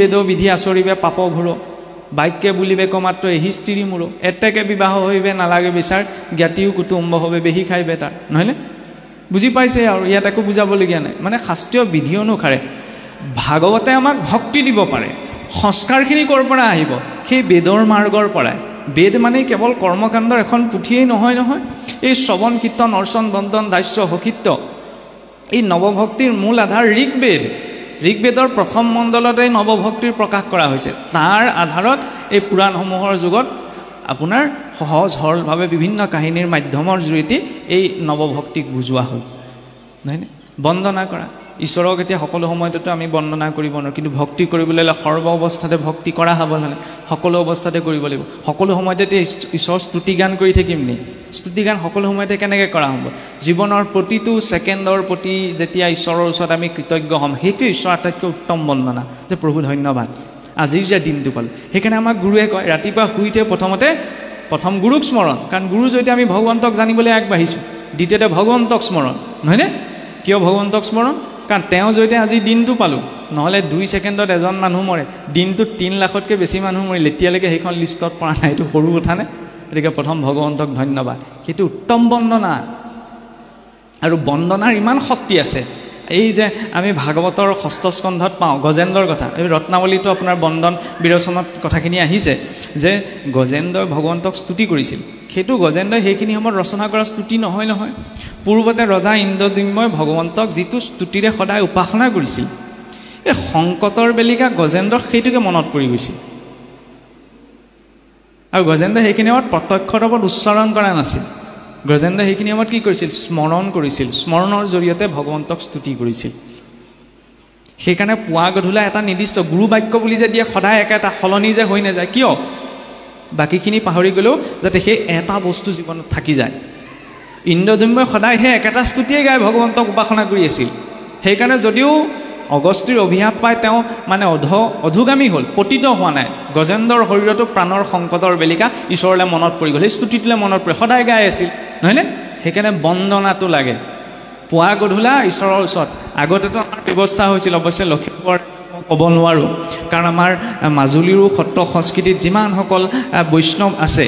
বেদ বিধি আচৰিবে পাপ ঘোৰ বাক্যে বুলিবে কমাত্ৰ এহি স্ত্ৰী মূৰ এতেকে বিবাহ হইবে নালাগে বিচাৰ জ্ঞাতিও কুটুম্ব হবে বেহি খাইবে তাৰ নহয়নে বুজি পাইছে আৰু ইয়াত একো বুজাবলগীয়া নাই মানে শাস্ত্ৰীয় বিধি অনুসাৰে ভাগৱতে আমাক ভক্তি দিব পাৰে সংস্কাৰখিনি ক'ৰ পৰা আহিব সেই বেদৰ মাৰ্গৰ পৰা বেদ মানে কেৱল কৰ্মকাণ্ডৰ এখন পুথিয়েই নহয় এই শ্ৰৱণ কীৰ্তন অৰ্চন বন্দন দাস্য সখিত্য এই নৱভক্তিৰ মূল আধাৰ ঋগ্বেদৰ প্ৰথম মণ্ডলতে নৱভক্তিৰ প্ৰকাশ কৰা হৈছে তাৰ আধাৰত এই পুৰাণসমূহৰ যুগত আপোনাৰ সহজ সৰলভাৱে বিভিন্ন কাহিনীৰ মাধ্যমৰ জৰিয়তে এই নৱভক্তিক বুজোৱা হ'ল নহয়নে বন্দনা কৰা ঈশ্বৰক এতিয়া সকলো সময়তে আমি বন্দনা কৰিব নোৱাৰোঁ কিন্তু ভক্তি কৰিবলৈ হ'লে সৰ্ব অৱস্থাতে ভক্তি কৰা হ'ব নহ'লে সকলো অৱস্থাতে কৰিব লাগিব সকলো সময়তে ঈশ্বৰৰ স্তুতি গান কৰি থাকিম নি স্তুতি গান সকলো সময়তে কেনেকৈ কৰা হ'ব জীৱনৰ প্ৰতিটো ছেকেণ্ডৰ প্ৰতি যেতিয়া ঈশ্বৰৰ ওচৰত আমি কৃতজ্ঞ হ'ম সেইটো ঈশ্বৰৰ আটাইতকৈ উত্তম বন্দনা যে প্ৰভু ধন্যবাদ আজিৰ যে দিনটো পালোঁ সেইকাৰণে আমাক গুৰুৱে কয় ৰাতিপুৱা শুইতে প্ৰথম গুৰুক স্মৰণ কাৰণ গুৰু যদি আমি ভগৱন্তক জানিবলৈ আগবাঢ়িছোঁ দ্বিতীয়তে ভগৱন্তক স্মৰণ নহয়নে কিয় ভগৱন্তক স্মৰণ কাৰণ তেওঁ যদি আজি দিনটো পালোঁ নহ'লে 2 ছেকেণ্ডত এজন মানুহ মৰে দিনটোত 3 লাখতকৈ বেছি মানুহ মৰিলে এতিয়ালৈকে সেইখন লিষ্টত পৰা নাই এইটো সৰু কথা নে গতিকে প্ৰথম ভগৱন্তক ধন্যবাদ সেইটো উত্তম বন্দনা আৰু বন্দনাৰ ইমান শক্তি আছে এই যে আমি ভাগৱতৰ 6ষ্ঠ স্কন্ধত পাওঁ গজেন্দ্ৰৰ কথা এই ৰত্নাৱলীটো আপোনাৰ বন্দন বিৰচনত কথাখিনি আহিছে যে গজেন্দ্ৰই ভগৱন্তক স্তুতি কৰিছিল সেইটো গজেন্দ্ৰই সেইখিনি সময়ত ৰচনা কৰা স্তুতি নহয় পূৰ্বতে ৰজা ইন্দ্ৰদ্যুম্নই ভগৱন্তক যিটো স্তুতিৰে সদায় উপাসনা কৰিছিল এই সংকটৰ বেলিকা গজেন্দ্ৰক সেইটোকে মনত পৰি গৈছিল আৰু গজেন্দ্ৰই সেইখিনি সময়ত প্ৰত্যক্ষ ৰূপত উচ্চাৰণ কৰা নাছিল গজেন্দ্ৰই সেইখিনি সময়ত কি কৰিছিল স্মৰণ কৰিছিল স্মৰণৰ জৰিয়তে ভগৱন্তক স্তুতি কৰিছিল সেইকাৰণে পুৱা গধূলা এটা নিৰ্দিষ্ট গুৰু বাক্য বুলি যে দিয়ে সদায় একেটা সলনি যে হৈ নাযায় কিয় বাকীখিনি পাহৰি গ'লেও যাতে সেই এটা বস্তু জীৱনত থাকি যায় ইন্দ্ৰদ্যুম্নই সদায় সেই একেটা স্তুতিয়ে গাই ভগৱন্তক উপাসনা কৰি আছিল সেইকাৰণে যদিও অগস্ত্যৰ অভিশাপ পাই তেওঁ মানে অধোগামী হ'ল পতিত হোৱা নাই গজেন্দ্ৰৰ শৰীৰতো প্ৰাণৰ সংকটৰ বেলিকা ঈশ্বৰলৈ মনত পৰি গ'ল সেই স্তুতিটোলৈ মনত পৰি সদায় গাই আছিল নহয়নে সেইকাৰণে বন্দনাটো লাগে পুৱা গধূলা ঈশ্বৰৰ ওচৰত আগতেতো আমাৰ ব্যৱস্থা হৈছিল অৱশ্যে লখিমপুৰ ক'ব নোৱাৰোঁ কাৰণ আমাৰ মাজুলীৰো সত্ৰ সংস্কৃতিত যিমানসকল বৈষ্ণৱ আছে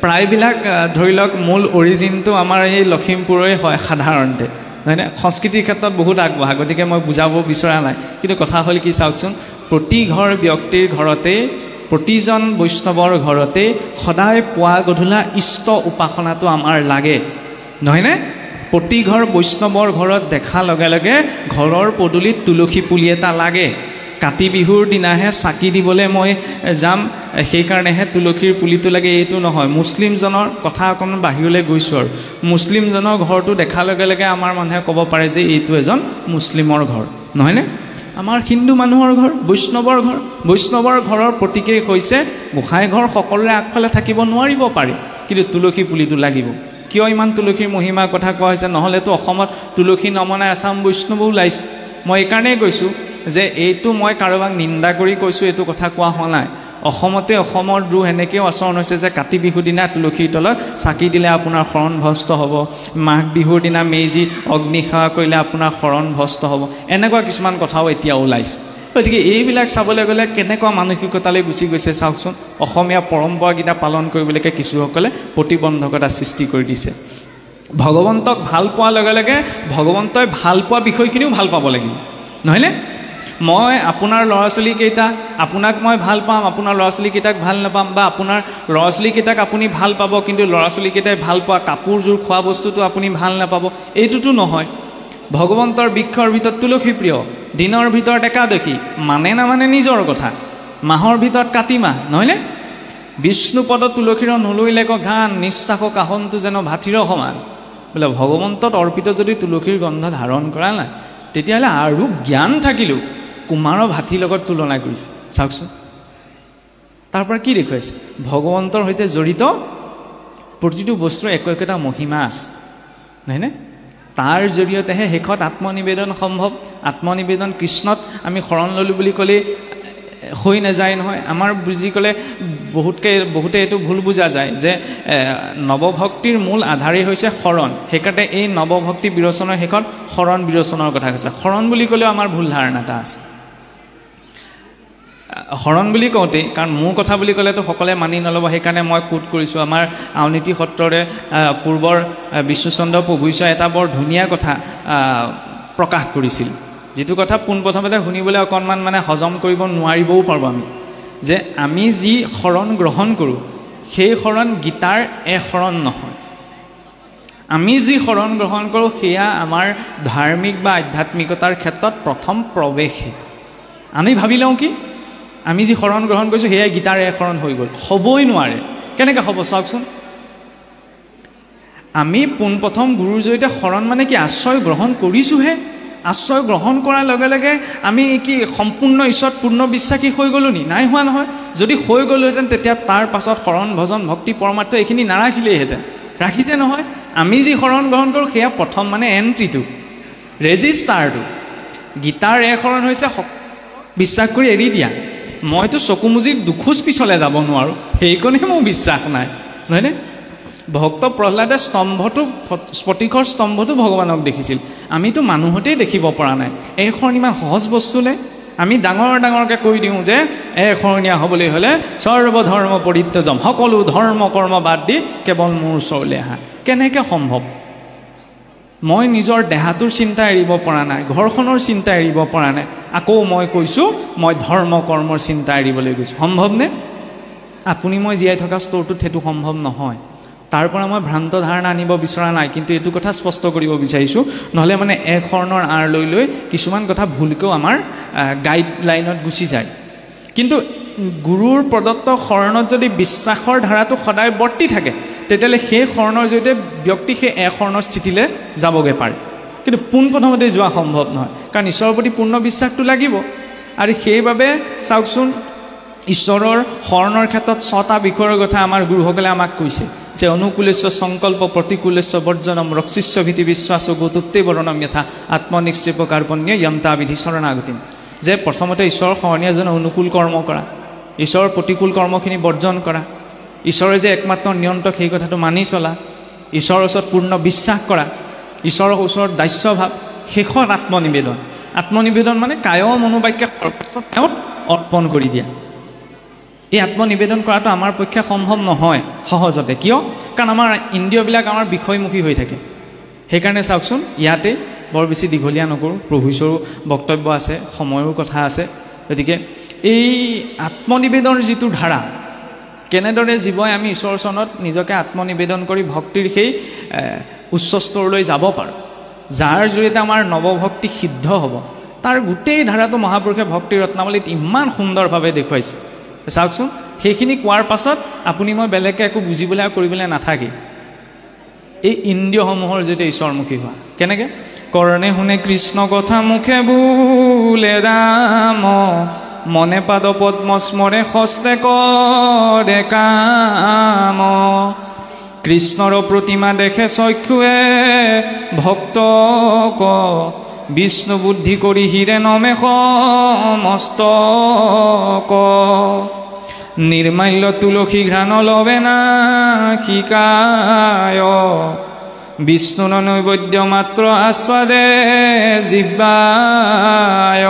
প্ৰায়বিলাক ধৰি লওক মূল অৰিজিনটো আমাৰ এই লখিমপুৰৰে হয় সাধাৰণতে নহয়নে সংস্কৃতিৰ ক্ষেত্ৰত বহুত আগবঢ়া গতিকে মই বুজাব বিচৰা নাই কিন্তু কথা হ'ল কি চাওকচোন প্ৰতি ঘৰ ব্যক্তিৰ ঘৰতে প্ৰতিজন বৈষ্ণৱৰ ঘৰতে সদায় পুৱা গধূলা ইষ্ট উপাসনাটো আমাৰ লাগে নহয়নে প্ৰতি ঘৰ বৈষ্ণৱৰ ঘৰত দেখা লগে লগে ঘৰৰ পদূলিত তুলসী পুলি এটা লাগে কাতি বিহুৰ দিনাহে চাকি দিবলৈ মই যাম সেইকাৰণেহে তুলসীৰ পুলিটো লাগে এইটো নহয় মুছলিমজনৰ কথা অকণমান বাহিৰলৈ গৈছোঁ আৰু মুছলিমজনৰ ঘৰটো দেখাৰ লগে লগে আমাৰ মানুহে ক'ব পাৰে যে এইটো এজন মুছলিমৰ ঘৰ নহয়নে আমাৰ হিন্দু মানুহৰ ঘৰ বৈষ্ণৱৰ ঘৰৰ প্ৰতীকেই হৈছে গোসাঁই ঘৰ সকলোৰে আগফালে থাকিব নোৱাৰিব পাৰে কিন্তু তুলসী পুলিটো লাগিব কিয় ইমান তুলসীৰ মহিমাৰ কথা কোৱা হৈছে নহ'লেতো অসমত তুলসী নমনাই আছাম বৈষ্ণৱো ওলাইছে মই এইকাৰণেই কৈছোঁ যে এইটো মই কাৰোবাক নিন্দা কৰি কৈছোঁ এইটো কথা কোৱা হোৱা নাই অসমতে অসমৰ দ্ৰোহ এনেকৈও আচৰণ হৈছে যে কাতি বিহুৰ দিনা তুলসীৰ তলত চাকি দিলে আপোনাৰ শৰণ ভস্ত হ'ব মাঘ বিহুৰ দিনা মেজি অগ্নিসেৱা কৰিলে আপোনাৰ শৰণ ভস্ত হ'ব এনেকুৱা কিছুমান কথাও এতিয়া ওলাইছে গতিকে এইবিলাক চাবলৈ গ'লে কেনেকুৱা মানসিকতালৈ গুচি গৈছে চাওকচোন অসমীয়া পৰম্পৰাকেইটা পালন কৰিবলৈকে কিছুসকলে প্ৰতিবন্ধকতা সৃষ্টি কৰি দিছে ভগৱন্তক ভাল পোৱাৰ লগে লগে ভগৱন্তই ভাল পোৱা বিষয়খিনিও ভাল পাব লাগিব নহয়নে মই আপোনাৰ ল'ৰা ছোৱালীকেইটা আপোনাক মই ভাল পাম আপোনাৰ ল'ৰা ছোৱালীকেইটাক ভাল নাপাম বা আপোনাৰ ল'ৰা ছোৱালীকেইটাক আপুনি ভাল পাব কিন্তু ল'ৰা ছোৱালীকেইটাই ভাল পোৱা কাপোৰযোৰ খোৱা বস্তুটো আপুনি ভাল নাপাব এইটোতো নহয় ভগৱন্তৰ বৃক্ষৰ ভিতৰত তুলসী প্ৰিয় দিনৰ ভিতৰত একাদশী মানে নামানে নিজৰ কথা মাহৰ ভিতৰত কাতি মাহ নহয়নে বিষ্ণুপদ তুলসীৰ নলৈলেক ঘান নিশ্বাস কাহনটো যেন ভাতিৰ সমান বোলে ভগৱন্তত অৰ্পিত যদি তুলসীৰ গন্ধ ধাৰণ কৰা নাই তেতিয়াহ'লে আৰু জ্ঞান থাকিলেও কুমাৰৰ ভাতিৰ লগত তুলনা কৰিছে চাওকচোন তাৰ পৰা কি দেখুৱাইছে ভগৱন্তৰ সৈতে জড়িত প্ৰতিটো বস্তুৰ একোটা মহিমা আছে নহয়নে তাৰ জৰিয়তেহে শেষত আত্মনিবেদন সম্ভৱ আত্মনিবেদন কৃষ্ণত আমি শৰণ ল'লোঁ বুলি ক'লে হৈ নাযায় নহয় আমাৰ বুজি ক'লে বহুতে এইটো ভুল বুজা যায় যে নৱভক্তিৰ মূল আধাৰেই হৈছে শৰণ সেইকাৰণে এই নৱভক্তি বিৰচনৰ শেষত শৰণ বিৰচনৰ কথা কৈছে শৰণ বুলি ক'লেও আমাৰ ভুল ধাৰণা এটা আছে হৰণ বুলি কওঁতেই, কাৰণ মোৰ কথা বুলি ক'লেতো সকলোৱে মানি নল'ব, সেইকাৰণে মই কোট কৰিছোঁ আমাৰ আউনীতি সত্ৰৰে পূৰ্বৰ বিষ্ণুচন্দ্ৰ প্ৰভুই এটা বৰ ধুনীয়া কথা প্ৰকাশ কৰিছিল, যিটো কথা পোনপ্ৰথমতে শুনিবলৈ অকণমান মানে হজম কৰিব নোৱাৰিবও পাৰোঁ আমি, যে আমি যি শৰণ গ্ৰহণ কৰোঁ সেই শৰণ গীতাৰ শৰণ নহয়। আমি যি শৰণ গ্ৰহণ কৰোঁ সেয়া আমাৰ ধাৰ্মিক বা আধ্যাত্মিকতাৰ ক্ষেত্ৰত প্ৰথম প্ৰৱেশহে। আমি ভাবি লওঁ কি আমি যি শৰণ গ্ৰহণ কৰিছোঁ সেয়াই গীতাৰ শৰণ হৈ গ'ল, হ'বই নোৱাৰে। কেনেকৈ হ'ব চাওকচোন। আমি পোনপ্ৰথম গুৰুৰ জৰিয়তে শৰণ মানে কি আশ্ৰয় গ্ৰহণ কৰিছোঁহে। আশ্ৰয় গ্ৰহণ কৰাৰ লগে লগে আমি কি সম্পূৰ্ণ ঈশ্বৰত পূৰ্ণ বিশ্বাসী হৈ গ'লো নি? নাই হোৱা নহয়। যদি হৈ গ'লোহেঁতেন তেতিয়া তাৰ পাছত শৰণ ভজন ভক্তি পৰমাৰ্থ এইখিনি নাৰাখিলেইহেঁতেন। ৰাখিছে নহয়। আমি যি শৰণ গ্ৰহণ কৰোঁ সেয়া প্ৰথম মানে এণ্ট্ৰিটো, ৰেজিষ্টাৰটো। গীতাৰ শৰণ হৈছে বিশ্বাস কৰি এৰি দিয়া। মইতো চকু মুজি দুখোজ পিছলৈ যাব নোৱাৰোঁ, সেইকণে মোৰ বিশ্বাস নাই, নহয়নে? ভক্ত প্ৰহ্লাদে স্ফটিকৰ স্তম্ভটো ভগৱানক দেখিছিল, আমিতো মানুহতেই দেখিব পৰা নাই। শৰণ ইমান সহজ বস্তুলে আমি ডাঙৰকৈ কৈ দিওঁ যে শৰণীয়া হ'বলৈ হ'লে সৰ্বধৰ্ম পৰিত্যাজম, সকলো ধৰ্ম কৰ্ম বাদ দি কেৱল মোৰ ওচৰলৈ আহা। কেনেকৈ সম্ভৱ? মই নিজৰ দেহাটোৰ চিন্তা এৰিব পৰা নাই, ঘৰখনৰ চিন্তা এৰিব পৰা নাই, আকৌ মই কৈছোঁ মই ধৰ্ম কৰ্মৰ চিন্তা এৰিবলৈ গৈছোঁ। সম্ভৱনে? আপুনি মই জীয়াই থকা স্তৰটোত সেইটো সম্ভৱ নহয়। তাৰ পৰা মই ভ্ৰান্ত ধাৰণা আনিব বিচৰা নাই, কিন্তু এইটো কথা স্পষ্ট কৰিব বিচাৰিছোঁ, নহ'লে মানে শৰণৰ আঁৰ লৈ কিছুমান কথা ভুলকৈও আমাৰ গাইডলাইনত গুচি যায়। কিন্তু গুৰুৰ প্ৰদত্ত শৰণত যদি বিশ্বাসৰ ধাৰাটো সদায় বৰ্তি থাকে তেতিয়াহ'লে সেই শৰণৰ জৰিয়তে ব্যক্তি সেই শৰণৰ স্থিতিলৈ যাবগৈ পাৰে। কিন্তু পোনপ্ৰথমতে যোৱা সম্ভৱ নহয়, কাৰণ ঈশ্বৰৰ প্ৰতি পূৰ্ণ বিশ্বাসটো লাগিব। আৰু সেইবাবে চাওকচোন, ঈশ্বৰৰ শৰণৰ ক্ষেত্ৰত 6টা বিষয়ৰ কথা আমাৰ গুৰুসকলে আমাক কৈছে, যে অনুকূলেশ্ব সংকল্প প্ৰতিকূলেশ্ব বৰ্জনম ৰক্ষিস্য ভীতি বিশ্বাস গোতুপ্তে বৰণম যথা আত্মনিক্ষেপ কাৰ্পণ্য য়ন্তা বিধি শৰণাগতিম। যে প্ৰথমতে ঈশ্বৰৰ শৰণীয়া এজনে অনুকূল কৰ্ম কৰা, ঈশ্বৰৰ প্ৰতিকূল কৰ্মখিনি বৰ্জন কৰা, ঈশ্বৰে যে একমাত্ৰ নিয়ন্ত্ৰক সেই কথাটো মানি চলা, ঈশ্বৰৰ ওচৰত পূৰ্ণ বিশ্বাস কৰা, ঈশ্বৰৰ ওচৰত দাস্যভাৱ, শেষত আত্মনিবেদন। আত্মনিবেদন মানে কায় মনোবাক্যে তেওঁক অৰ্পণ কৰি দিয়া। এই আত্মনিবেদন কৰাটো আমাৰ পক্ষে সম্ভৱ নহয় সহজতে। কিয়? কাৰণ আমাৰ ইন্দ্ৰিয়বিলাক আমাৰ বিষয়মুখী হৈ থাকে। সেইকাৰণে চাওকচোন, ইয়াতে বৰ বেছি দীঘলীয়া নকৰোঁ, প্ৰভু ঈশ্বৰৰ বক্তব্য আছে, সময়ৰ কথা আছে। গতিকে এই আত্মনিবেদনৰ যিটো ধাৰা, কেনেদৰে জীৱই আমি ঈশ্বৰৰ চৰণত নিজকে আত্মনিবেদন কৰি ভক্তিৰ সেই উচ্চ স্তৰলৈ যাব পাৰোঁ, যাৰ জৰিয়তে আমাৰ নৱভক্তি সিদ্ধ হ'ব, তাৰ গোটেই ধাৰাটো মহাপুৰুষে ভক্তি ৰত্নাৱলীত ইমান সুন্দৰভাৱে দেখুৱাইছে। চাওকচোন, সেইখিনি কোৱাৰ পাছত আপুনি মই বেলেগকৈ একো বুজিবলৈ আৰু কৰিবলৈ নাথাকে। এই ইন্দ্ৰিয়সমূহৰ যেতিয়া ঈশ্বৰমুখী হোৱা কেনেকৈ? কৰ্ণে শুনে কৃষ্ণ কথা মুখে বোলে ৰাম, মনে পাদ পদ্ম স্মৰে হস্তে কৰে কাম, কৃষ্ণৰ প্ৰতিমা দেখে চক্ষুৱে ভক্তক, বিষ্ণু বুদ্ধি কৰি হিৰে নমে সমস্তক, নিৰ্মাল্য তুলসী ঘ্ৰাণ লবে না শিকায়, বিষ্ণুৰ নৈবেদ্য মাত্ৰ আস্বাদে জিহ্বায়,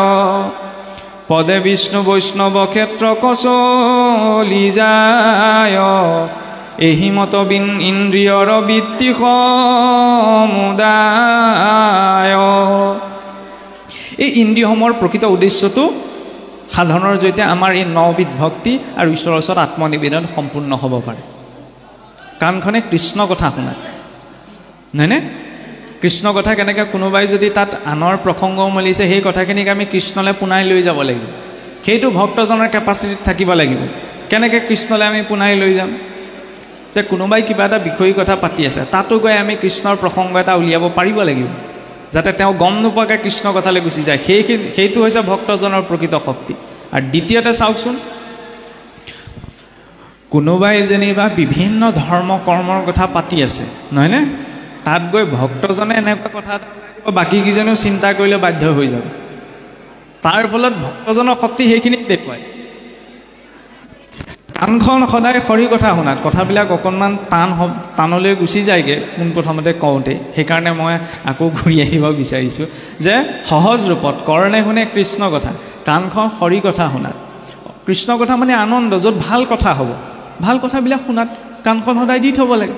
পদে বিষ্ণু বৈষ্ণৱ ক্ষেত্ৰ কচলি যায়, এহিমত ইন্দ্ৰিয়ৰ বৃত্তি সমুদায়। এই ইন্দ্ৰিয়সমূহৰ প্ৰকৃত উদ্দেশ্যটো সাধনৰ জৰিয়তে আমাৰ এই 9বিধ ভক্তি আৰু ঈশ্বৰৰ ওচৰত আত্মনিবেদন সম্পূৰ্ণ হ'ব পাৰে। কাণখনে কৃষ্ণ কথা শুনা, নহয়নে? কৃষ্ণ কথা কেনেকৈ কোনোবাই যদি তাত আনৰ প্ৰসংগ মেলিছে, সেই কথাখিনিক আমি কৃষ্ণলৈ পোনাই লৈ যাব লাগিব। সেইটো ভক্তজনৰ কেপাচিটিত থাকিব লাগিব। কেনেকৈ কৃষ্ণলৈ আমি পোনাই লৈ যাম? যে কোনোবাই কিবা এটা বিষয়ৰ কথা পাতি আছে, তাতো গৈ আমি কৃষ্ণৰ প্ৰসংগ এটা উলিয়াব পাৰিব লাগিব, যাতে তেওঁ গম নোপোৱাকৈ কৃষ্ণ কথালৈ গুচি যায়। সেইটো হৈছে ভক্তজনৰ প্ৰকৃত শক্তি। আৰু দ্বিতীয়তে চাওকচোন, কোনোবাই যেনিবা বিভিন্ন ধৰ্ম কৰ্মৰ কথা পাতি আছে, নহয়নে? তাত গৈ ভক্তজনে এনেকুৱা কথা এটা বাকীকেইজনেও চিন্তা কৰিলে বাধ্য হৈ যাব। তাৰ ফলত ভক্তজনৰ শক্তি সেইখিনিত দেখুৱায়। কাণখন সদায় হৰি কথা শুনাত কথাবিলাক অকণমান টানলৈ গুচি যায়গৈ পোনপ্ৰথমতে কওঁতে। সেইকাৰণে মই আকৌ ঘূৰি আহিব বিচাৰিছোঁ যে সহজ ৰূপত কৰ্ণে শুনে কৃষ্ণ কথা, কাণখন হৰি কথা শুনাত। কৃষ্ণ কথা মানে আনন্দ, য'ত ভাল কথা হ'ব, ভাল কথাবিলাক শুনাত কাণখন সদায় দি থ'ব লাগে।